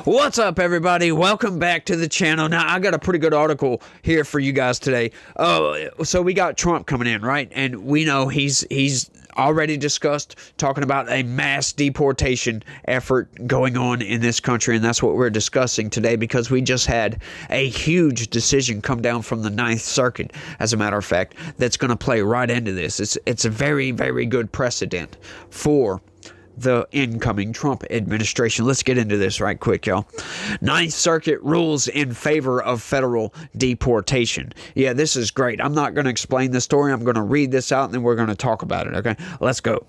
What's up, everybody? Welcome back to the channel. Now, I got a pretty good article here for you guys today. So we got Trump coming in, right? And we know he's already discussed talking about a mass deportation effort going on in this country, and that's what we're discussing today because we just had a huge decision come down from the Ninth Circuit, as a matter of fact, that's going to play right into this. It's a very, very good precedent for the incoming Trump administration. Let's get into this right quick, y'all. Ninth Circuit rules in favor of federal deportation. Yeah, this is great. I'm not going to explain the story. I'm going to read this out and then we're going to talk about it, okay? Let's go.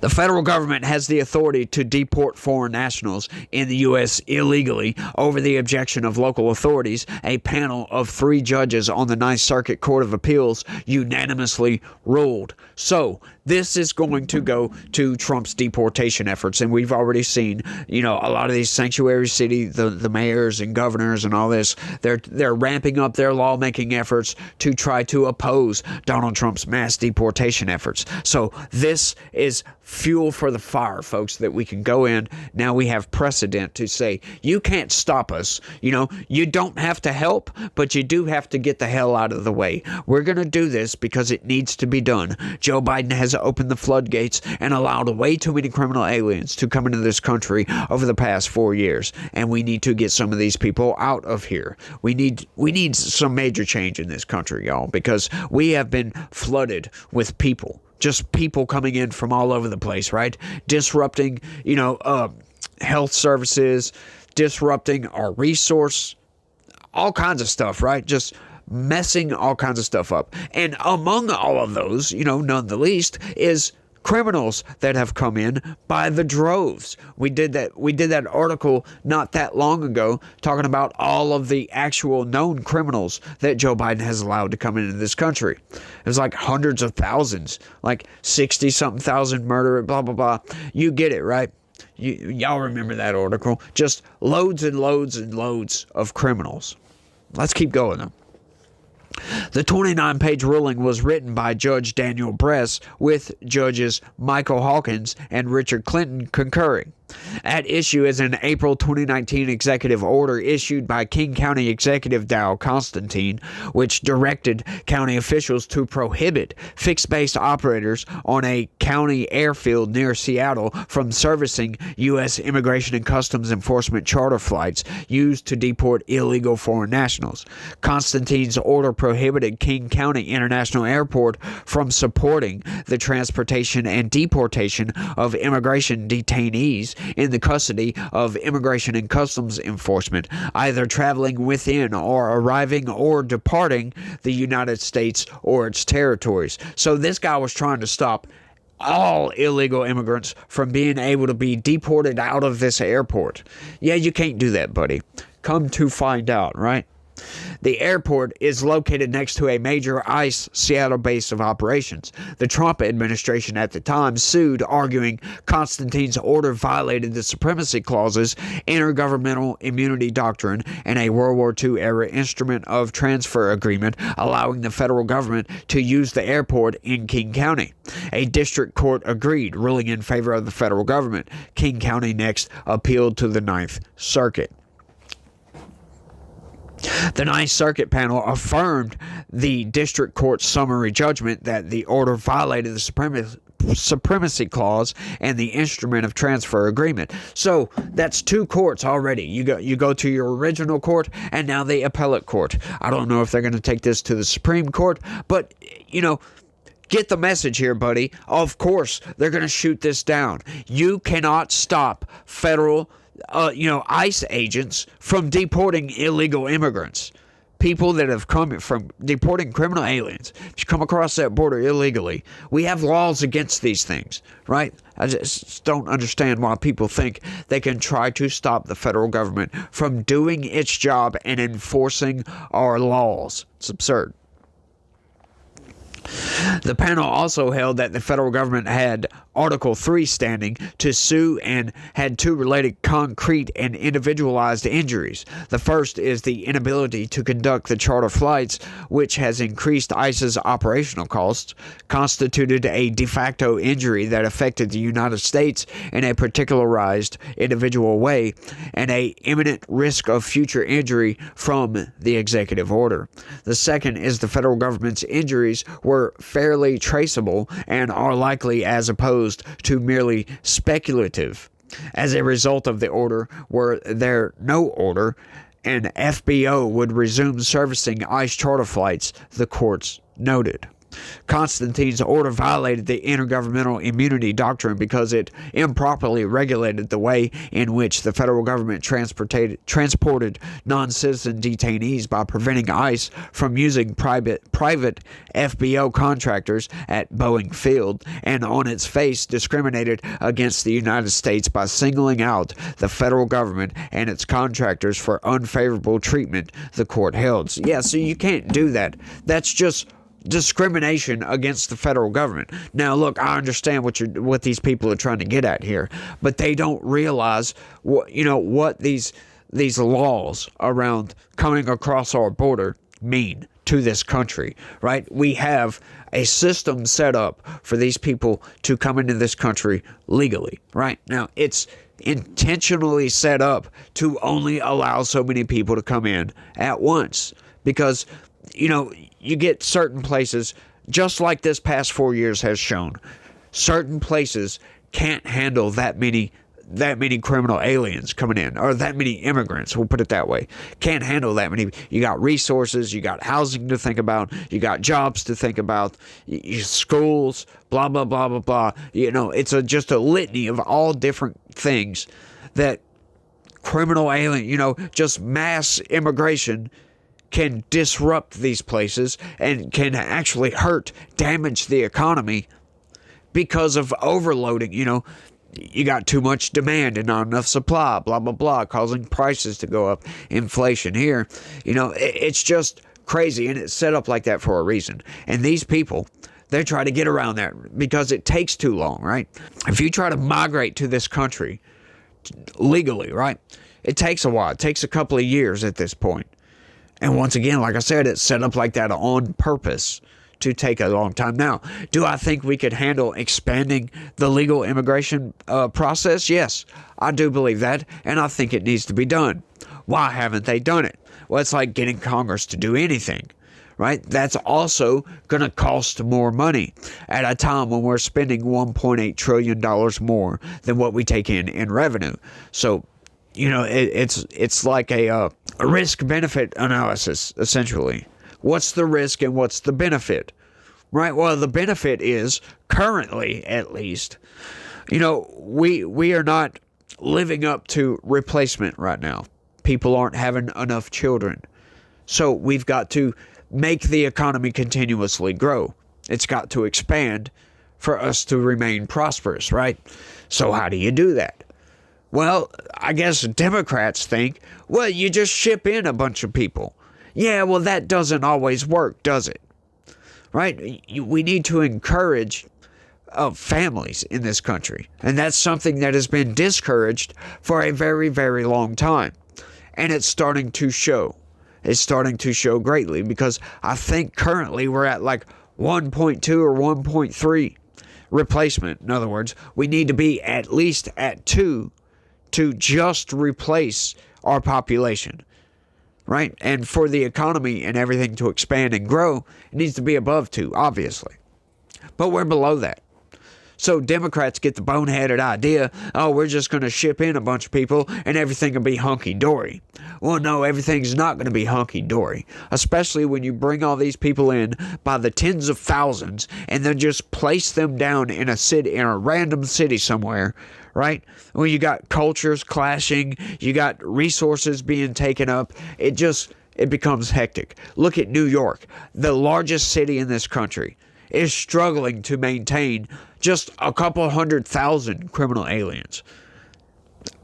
The federal government has the authority to deport foreign nationals in the U.S. illegally over the objection of local authorities. A panel of 3 judges on the Ninth Circuit Court of Appeals unanimously ruled. So this is going to go to Trump's deportation efforts, and we've already seen, a lot of these sanctuary city, the mayors and governors and all this, they're ramping up their lawmaking efforts to try to oppose Donald Trump's mass deportation efforts. So this is fuel for the fire, folks, that we can go in. Now we have precedent to say, you can't stop us. You don't have to help, but you do have to get the hell out of the way. We're going to do this because it needs to be done. Joe Biden has opened the floodgates and allowed way too many criminal aliens to come into this country over the past 4 years, and we need to get some of these people out of here. We need some major change in this country, y'all, because we have been flooded with people. Just people coming in from all over the place, right? Disrupting, health services, disrupting our resource, all kinds of stuff, right? Just messing all kinds of stuff up. And among all of those, none the least, is criminals that have come in by the droves. We did that article not that long ago talking about all of the actual known criminals that Joe Biden has allowed to come into this country. It was like hundreds of thousands, like 60-something thousand murder, blah, blah, blah. You get it, right? Y'all remember that article. Just loads and loads and loads of criminals. Let's keep going, though. The 29-page ruling was written by Judge Daniel Bress, with Judges Michael Hawkins and Richard Clinton concurring. At issue is an April 2019 executive order issued by King County Executive Dow Constantine, which directed county officials to prohibit fixed-base operators on a county airfield near Seattle from servicing U.S. Immigration and Customs Enforcement charter flights used to deport illegal foreign nationals. Constantine's order prohibited King County International Airport from supporting the transportation and deportation of immigration detainees in the custody of Immigration and Customs Enforcement, either traveling within or arriving or departing the United States or its territories. So this guy was trying to stop all illegal immigrants from being able to be deported out of this airport. Yeah, you can't do that, buddy. Come to find out, right? The airport is located next to a major ICE Seattle base of operations. The Trump administration at the time sued, arguing Constantine's order violated the supremacy clauses, intergovernmental immunity doctrine, and a World War II-era instrument of transfer agreement allowing the federal government to use the airport in King County. A district court agreed, ruling in favor of the federal government. King County next appealed to the Ninth Circuit. The Ninth Circuit panel affirmed the district court's summary judgment that the order violated the supremacy clause and the instrument of transfer agreement. So that's 2 courts already. You go to your original court and now the appellate court. I don't know if they're going to take this to the Supreme Court, but get the message here, buddy. Of course, they're going to shoot this down. You cannot stop federal ICE agents from deporting illegal immigrants. People that have come from deporting criminal aliens. If you come across that border illegally, we have laws against these things, right? I just don't understand why people think they can try to stop the federal government from doing its job and enforcing our laws. It's absurd. The panel also held that the federal government had Article 3 standing to sue and had two related concrete and individualized injuries. The first is the inability to conduct the charter flights, which has increased ICE's operational costs, constituted a de facto injury that affected the United States in a particularized individual way, and a imminent risk of future injury from the executive order. The second is the federal government's injuries were fairly traceable and are likely as opposed to merely speculative. As a result of the order, were there no order, an FBO would resume servicing ICE charter flights, the courts noted. Constantine's order violated the intergovernmental immunity doctrine because it improperly regulated the way in which the federal government transported non-citizen detainees by preventing ICE from using private FBO contractors at Boeing Field, and on its face discriminated against the United States by singling out the federal government and its contractors for unfavorable treatment, the court held. Yeah, so you can't do that. That's just discrimination against the federal government. Now, look, I understand what these people are trying to get at here, but they don't realize what these laws around coming across our border mean to this country, right? We have a system set up for these people to come into this country legally, right? Now, it's intentionally set up to only allow so many people to come in at once because, you get certain places, just like this past 4 years has shown, certain places can't handle that many criminal aliens coming in, or that many immigrants, we'll put it that way. Can't handle that many. You got resources, you got housing to think about, you got jobs to think about, schools, blah, blah, blah, blah, blah. It's just a litany of all different things that criminal alien, just mass immigration can disrupt these places and can actually damage the economy because of overloading. You got too much demand and not enough supply, blah, blah, blah, causing prices to go up, inflation here. It's just crazy, and it's set up like that for a reason. And these people, they try to get around that because it takes too long, right? If you try to migrate to this country legally, right, it takes a while. It takes a couple of years at this point. And once again, like I said, it's set up like that on purpose to take a long time. Now, do I think we could handle expanding the legal immigration process? Yes, I do believe that, and I think it needs to be done. Why haven't they done it? Well, it's like getting Congress to do anything, right? That's also going to cost more money at a time when we're spending $1.8 trillion more than what we take in revenue. So, it's like a risk-benefit analysis, essentially. What's the risk and what's the benefit? Right? Well, the benefit is, currently at least, we are not living up to replacement right now. People aren't having enough children. So we've got to make the economy continuously grow. It's got to expand for us to remain prosperous, right? So how do you do that? Well, I guess Democrats think, well, you just ship in a bunch of people. Yeah, well, that doesn't always work, does it? Right? We need to encourage families in this country. And that's something that has been discouraged for a very, very long time. And it's starting to show. It's starting to show greatly because I think currently we're at like 1.2 or 1.3 replacement. In other words, we need to be at least at 2 to just replace our population, right? And for the economy and everything to expand and grow, it needs to be above 2, obviously. But we're below that. So Democrats get the boneheaded idea, oh, we're just going to ship in a bunch of people and everything will be hunky-dory. Well, no, everything's not going to be hunky-dory, especially when you bring all these people in by the tens of thousands and then just place them down in a random city somewhere, right? Well, you got cultures clashing, you got resources being taken up. It becomes hectic. Look at New York, the largest city in this country, is struggling to maintain just a couple 100,000 criminal aliens,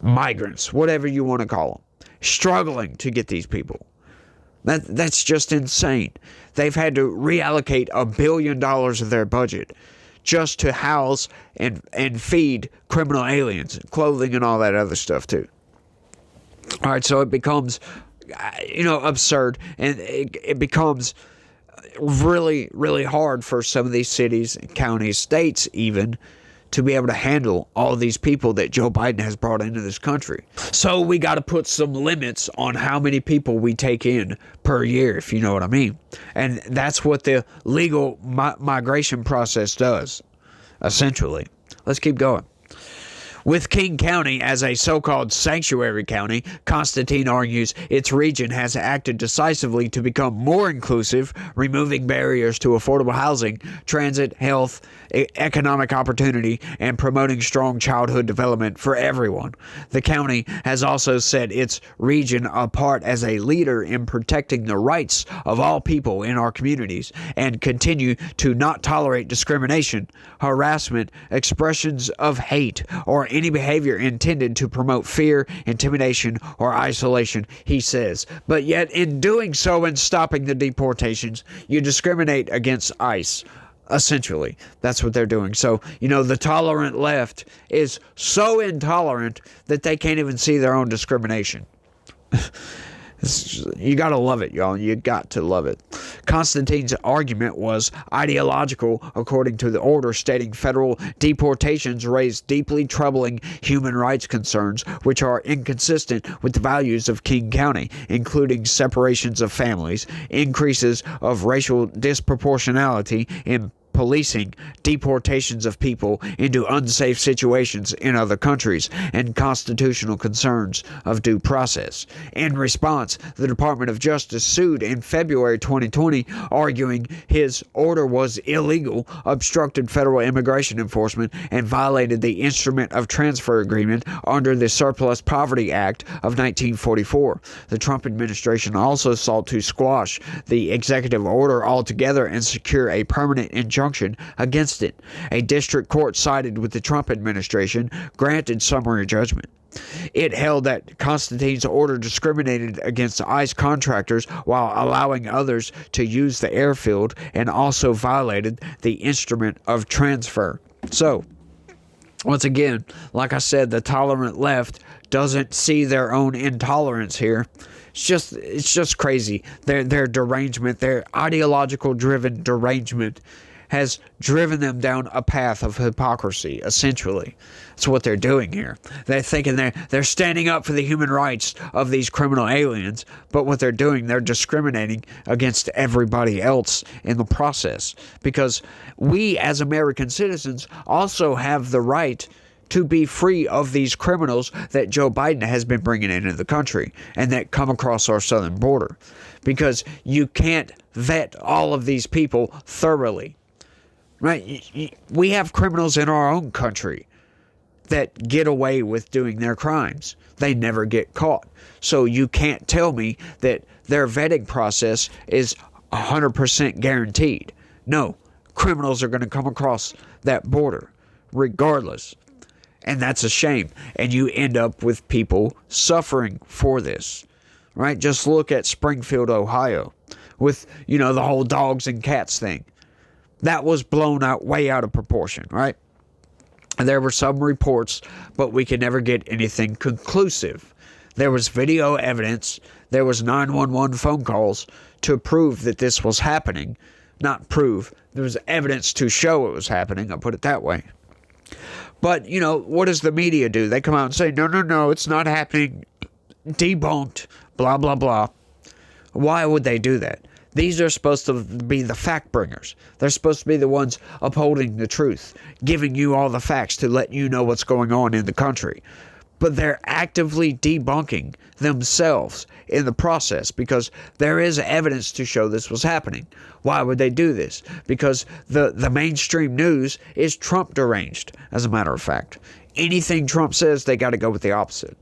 migrants, whatever you want to call them, struggling to get these people. That's just insane. They've had to reallocate $1 billion of their budget just to house and feed criminal aliens, clothing and all that other stuff too. All right, so it becomes, absurd, and it becomes really, really hard for some of these cities, counties, states even, to be able to handle all these people that Joe Biden has brought into this country. So we got to put some limits on how many people we take in per year, if you know what I mean. And that's what the legal migration process does, essentially. Let's keep going. With King County as a so-called sanctuary county, Constantine argues its region has acted decisively to become more inclusive, removing barriers to affordable housing, transit, health, economic opportunity, and promoting strong childhood development for everyone. The county has also set its region apart as a leader in protecting the rights of all people in our communities and continue to not tolerate discrimination, harassment, expressions of hate, or any behavior intended to promote fear, intimidation, or isolation, he says. But yet, in doing so and stopping the deportations, you discriminate against ICE. Essentially, that's what they're doing. So, the tolerant left is so intolerant that they can't even see their own discrimination. You gotta love it, y'all. You got to love it. Constantine's argument was ideological, according to the order, stating federal deportations raise deeply troubling human rights concerns, which are inconsistent with the values of King County, including separations of families, increases of racial disproportionality in policing, deportations of people into unsafe situations in other countries, and constitutional concerns of due process. In response, the Department of Justice sued in February 2020, arguing his order was illegal, obstructed federal immigration enforcement, and violated the Instrument of Transfer Agreement under the Surplus Poverty Act of 1944. The Trump administration also sought to squash the executive order altogether and secure a permanent injunction against it. A district court sided with the Trump administration, granted summary judgment. It held that Constantine's order discriminated against ICE contractors while allowing others to use the airfield, and also violated the Instrument of Transfer. So, once again, like I said, the tolerant left doesn't see their own intolerance here. It's just crazy. Their derangement, their ideological driven derangement has driven them down a path of hypocrisy, essentially. That's what they're doing here. They're thinking they're standing up for the human rights of these criminal aliens, but what they're doing, they're discriminating against everybody else in the process. Because we, as American citizens, also have the right to be free of these criminals that Joe Biden has been bringing into the country and that come across our southern border. Because you can't vet all of these people thoroughly. Right? We have criminals in our own country that get away with doing their crimes. They never get caught. So you can't tell me that their vetting process is 100% guaranteed. No, criminals are going to come across that border regardless. And that's a shame. And you end up with people suffering for this. Right? Just look at Springfield, Ohio, with, the whole dogs and cats thing. That was blown out way out of proportion, right? And there were some reports, but we could never get anything conclusive. There was video evidence. There was 911 phone calls to prove that this was happening. Not prove. There was evidence to show it was happening. I'll put it that way. But, what does the media do? They come out and say, no, it's not happening. Debunked. Blah, blah, blah. Why would they do that? These are supposed to be the fact bringers. They're supposed to be the ones upholding the truth, giving you all the facts to let you know what's going on in the country. But they're actively debunking themselves in the process because there is evidence to show this was happening. Why would they do this? Because the mainstream news is Trump deranged, as a matter of fact. Anything Trump says, they got to go with the opposite.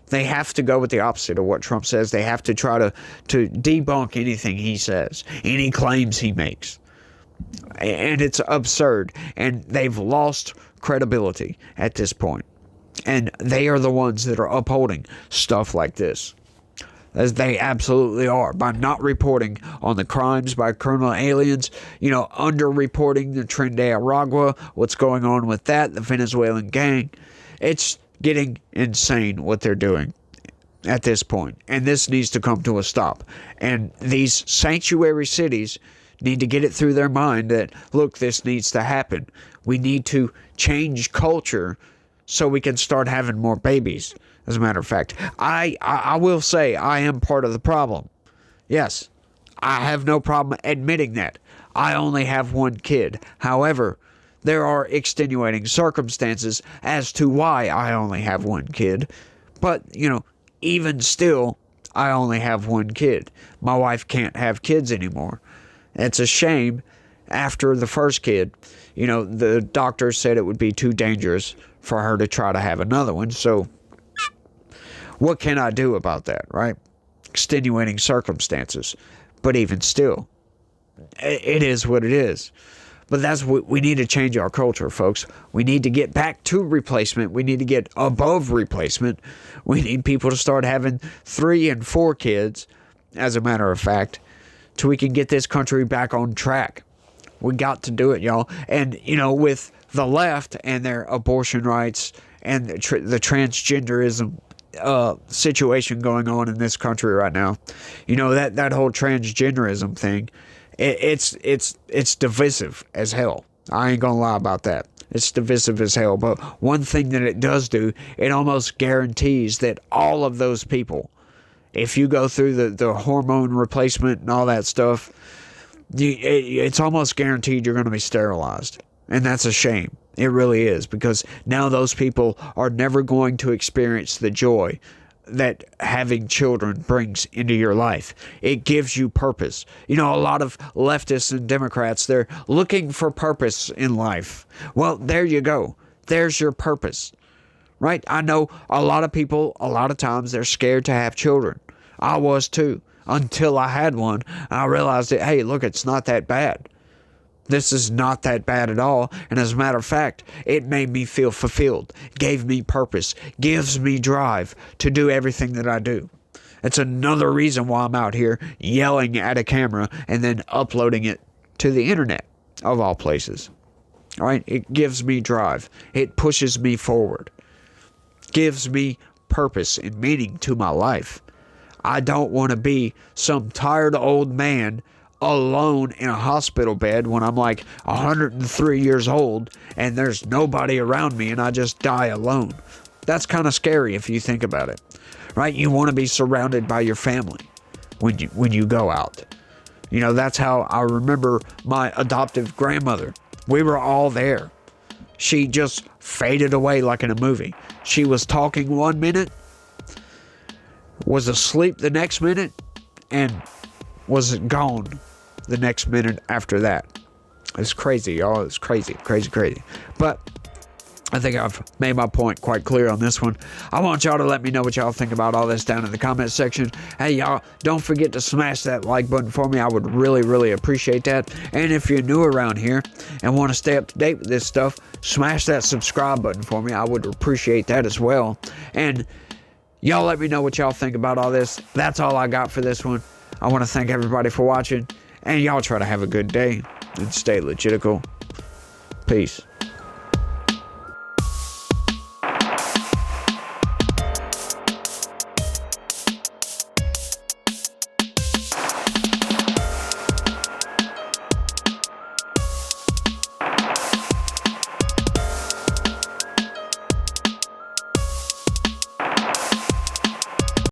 They have to go with the opposite of what Trump says. They have to try to debunk anything he says, any claims he makes. And it's absurd. And they've lost credibility at this point. And they are the ones that are upholding stuff like this. as they absolutely are, by not reporting on the crimes by criminal aliens, under-reporting the Tren de Aragua, what's going on with that, the Venezuelan gang. It's getting insane what they're doing at this point, and this needs to come to a stop. And these sanctuary cities need to get it through their mind that, look, this needs to happen. We need to change culture so we can start having more babies. As a matter of fact, I will say I am part of the problem. Yes, I have no problem admitting that. I only have one kid. However, there are extenuating circumstances as to why I only have one kid. But, even still, I only have one kid. My wife can't have kids anymore. It's a shame. After the first kid, the doctor said it would be too dangerous for her to try to have another one. So what can I do about that, right? Extenuating circumstances. But even still, it is what it is. But that's what we need to change our culture, folks. We need to get back to replacement. We need to get above replacement. We need people to start having 3 and 4 kids, as a matter of fact, till we can get this country back on track. We got to do it, y'all. And, with the left and their abortion rights and the transgenderism situation going on in this country right now, that whole transgenderism thing, it's divisive as hell. I ain't gonna lie about that. It's divisive as hell. But one thing that it does do, it almost guarantees that all of those people, if you go through the hormone replacement and all that stuff, it's almost guaranteed you're going to be sterilized. And that's a shame. It really is, because now those people are never going to experience the joy that having children brings into your life. It gives you purpose. A lot of leftists and Democrats, they're looking for purpose in life. Well, there you go. There's your purpose. Right? I know a lot of people, a lot of times, they're scared to have children. I was too. Until I had one, I realized that, hey, look, it's not that bad. This is not that bad at all. And as a matter of fact, it made me feel fulfilled, gave me purpose, gives me drive to do everything that I do. It's another reason why I'm out here yelling at a camera and then uploading it to the internet, of all places. All right? It gives me drive. It pushes me forward. Gives me purpose and meaning to my life. I don't want to be some tired old man alone in a hospital bed when I'm like 103 years old and there's nobody around me and I just die alone. That's kind of scary if you think about it, right? You want to be surrounded by your family when you go out. That's how I remember my adoptive grandmother. We were all there. She just faded away like in a movie. She was talking one minute, was asleep the next minute, and was gone the next minute after that. It's crazy, y'all. It's crazy. But I think I've made my point quite clear on this one. I want y'all to let me know what y'all think about all this down in the comment section. Hey, y'all, don't forget to smash that like button for me. I would really, really appreciate that. And if you're new around here and want to stay up to date with this stuff, smash that subscribe button for me. I would appreciate that as well. And y'all let me know what y'all think about all this. That's all I got for this one. I want to thank everybody for watching. And y'all try to have a good day and stay legitical. Peace.